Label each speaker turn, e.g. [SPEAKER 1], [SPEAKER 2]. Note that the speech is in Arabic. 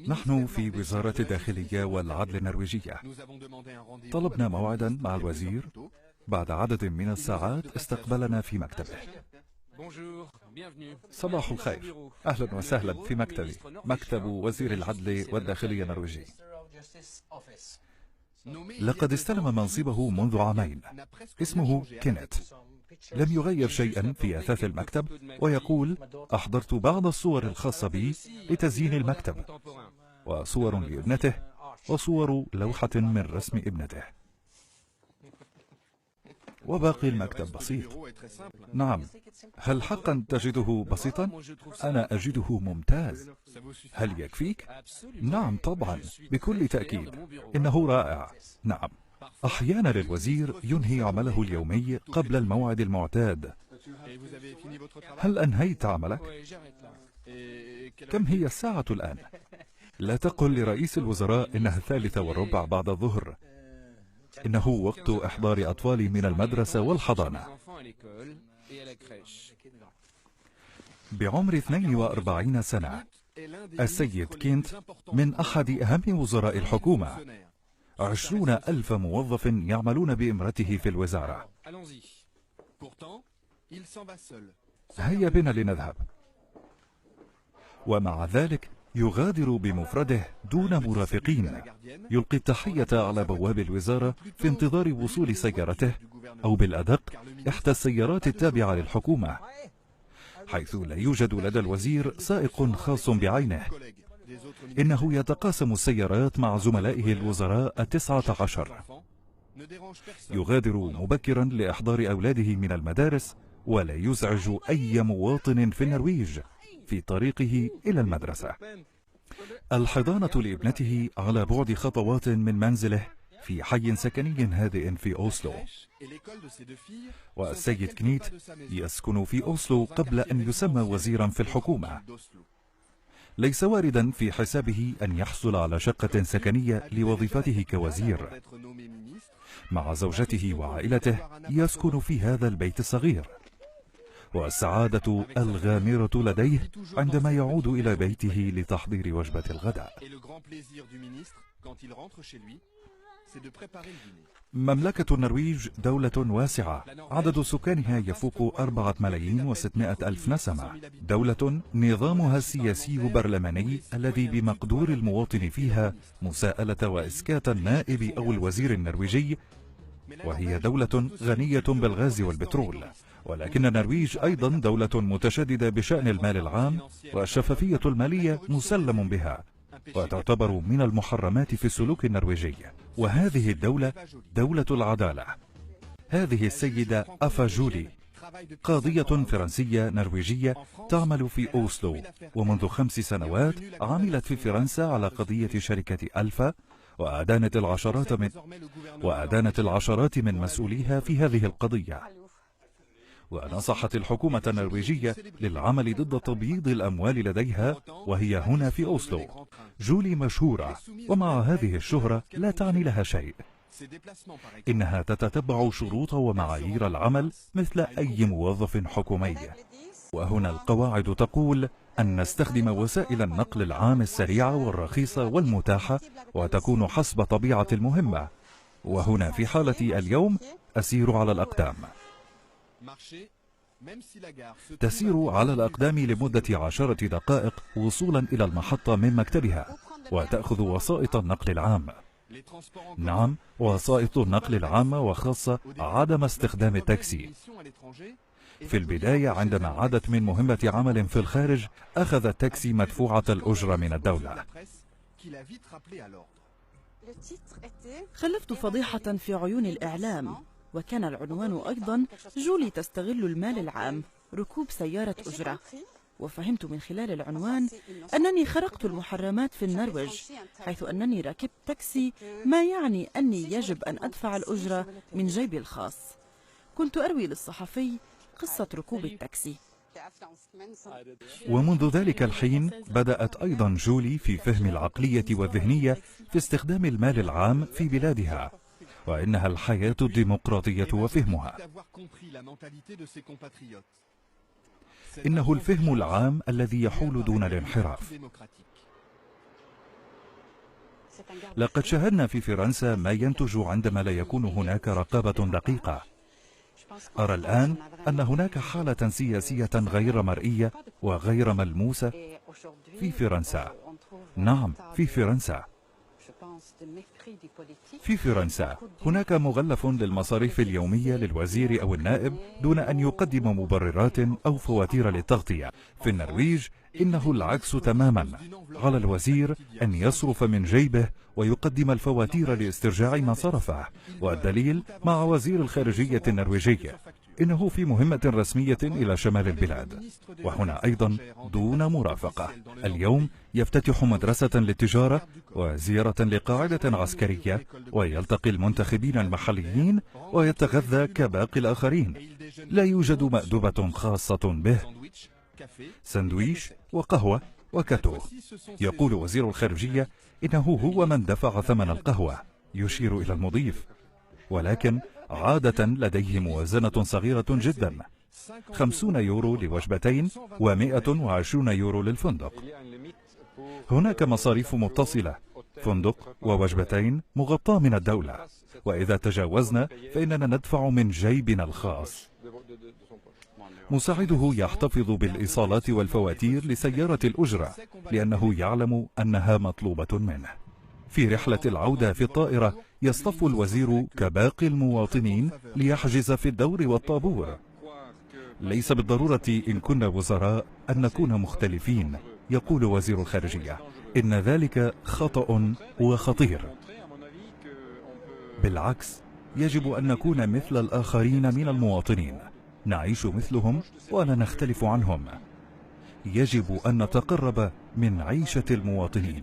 [SPEAKER 1] نحن في وزارة الداخلية والعدل النرويجية طلبنا موعدا مع الوزير. بعد عدد من الساعات استقبلنا في مكتبه. صباح الخير، أهلا وسهلا في مكتبي، مكتب وزير العدل والداخلية النرويجي. لقد استلم منصبه منذ عامين. اسمه كينيت. لم يغير شيئا في أثاث المكتب، ويقول: أحضرت بعض الصور الخاصة بي لتزيين المكتب، وصور لابنته، وصور لوحة من رسم ابنته، وباقي المكتب بسيط. نعم، هل حقا تجده بسيطا؟ أنا أجده ممتاز. هل يكفيك؟ نعم طبعا، بكل تأكيد، إنه رائع. نعم، أحيانا الوزير ينهي عمله اليومي قبل الموعد المعتاد. هل أنهيت عملك؟ كم هي الساعة الآن؟ لا تقل لرئيس الوزراء إنها 3:15 بعد الظهر. إنه وقت إحضار أطفالي من المدرسة والحضانة. بعمر 42 سنة، السيد كينت من أحد أهم وزراء الحكومة. 20,000 موظف يعملون بإمرته في الوزارة. هيا بنا لنذهب. ومع ذلك يغادر بمفرده دون مرافقين. يلقي التحية على بواب الوزارة في انتظار وصول سيارته، أو بالأدق إحدى السيارات التابعة للحكومة، حيث لا يوجد لدى الوزير سائق خاص بعينه. إنه يتقاسم السيارات مع زملائه الوزراء 19. يغادر مبكرا لإحضار أولاده من المدارس، ولا يزعج أي مواطن في النرويج في طريقه إلى المدرسة. الحضانة لابنته على بعد خطوات من منزله في حي سكني هادئ في أوسلو. والسيد كنيت يسكن في أوسلو قبل أن يسمى وزيرا في الحكومة. ليس واردا في حسابه أن يحصل على شقة سكنية لوظيفته كوزير. مع زوجته وعائلته يسكن في هذا البيت الصغير. والسعادة الغامرة لديه عندما يعود إلى بيته لتحضير وجبة الغداء. مملكة النرويج دولة واسعة، عدد سكانها يفوق 4,600,000 نسمة. دولة نظامها السياسي برلماني الذي بمقدور المواطن فيها مساءلة وإسكات النائب أو الوزير النرويجي. وهي دولة غنية بالغاز والبترول، ولكن النرويج أيضا دولة متشددة بشأن المال العام، والشفافية المالية مسلم بها، وتعتبر من المحرمات في السلوك النرويجي. وهذه الدولة دولة العدالة. هذه السيدة أفا جولي قاضية فرنسية نرويجية تعمل في أوسلو، ومنذ 5 سنوات عملت في فرنسا على قضية شركة ألفا، وأدانت العشرات من مسؤوليها في هذه القضية. ونصحت الحكومة النرويجية للعمل ضد تبييض الأموال لديها، وهي هنا في أوسلو. جولي مشهورة، ومع هذه الشهرة لا تعني لها شيء. إنها تتتبع شروط ومعايير العمل مثل أي موظف حكومي. وهنا القواعد تقول أن نستخدم وسائل النقل العام السريعة والرخيصة والمتاحة، وتكون حسب طبيعة المهمة. وهنا في حالتي اليوم أسير على الأقدام. تسير على الأقدام لمدة 10 دقائق وصولا إلى المحطة من مكتبها، وتأخذ وسائط النقل العام. نعم، وسائط النقل العامة، وخاصة عدم استخدام التاكسي. في البداية عندما عادت من مهمة عمل في الخارج أخذ التاكسي مدفوعة الأجرة من الدولة.
[SPEAKER 2] خلفت فضيحة في عيون الإعلام، وكان العنوان أيضا: جولي تستغل المال العام، ركوب سيارة أجرة. وفهمت من خلال العنوان أنني خرقت المحرمات في النرويج، حيث أنني ركبت تاكسي، ما يعني أني يجب أن أدفع الأجرة من جيبي الخاص. كنت أروي للصحفي قصة ركوب التاكسي.
[SPEAKER 1] ومنذ ذلك الحين بدأت أيضا جولي في فهم العقلية والذهنية في استخدام المال العام في بلادها، وإنها الحياة الديمقراطية وفهمها. إنه الفهم العام الذي يحول دون الانحراف. لقد شاهدنا في فرنسا ما ينتج عندما لا يكون هناك رقابة دقيقة. أرى الآن أن هناك حالة سياسية غير مرئية وغير ملموسة في فرنسا. نعم، في فرنسا. في فرنسا هناك مغلف للمصاريف اليومية للوزير أو النائب دون أن يقدم مبررات أو فواتير للتغطية. في النرويج إنه العكس تماما، على الوزير أن يصرف من جيبه ويقدم الفواتير لاسترجاع ما صرفه. والدليل مع وزير الخارجية النرويجي، إنه في مهمة رسمية إلى شمال البلاد، وهنا أيضا دون مرافقة. اليوم يفتتح مدرسة للتجارة وزيارة لقاعدة عسكرية، ويلتقي المنتخبين المحليين ويتغذى كباقي الآخرين. لا يوجد مأدبة خاصة به، سندويش وقهوة وكاتو. يقول وزير الخارجية إنه هو من دفع ثمن القهوة، يشير إلى المضيف، ولكن عادة لديه موازنة صغيرة جدا، 50 يورو لوجبتين و120 يورو للفندق. هناك مصاريف متصلة، فندق ووجبتين مغطاة من الدولة، وإذا تجاوزنا فإننا ندفع من جيبنا الخاص. مساعده يحتفظ بالإيصالات والفواتير لسيارة الأجرة لأنه يعلم أنها مطلوبة منه. في رحلة العودة في الطائرة يصطف الوزير كباقي المواطنين ليحجز في الدور والطابور. ليس بالضرورة إن كنا وزراء أن نكون مختلفين، يقول وزير الخارجية، إن ذلك خطأ وخطير. بالعكس، يجب أن نكون مثل الآخرين من المواطنين، نعيش مثلهم ولا نختلف عنهم. يجب أن نتقرب من عيشة المواطنين.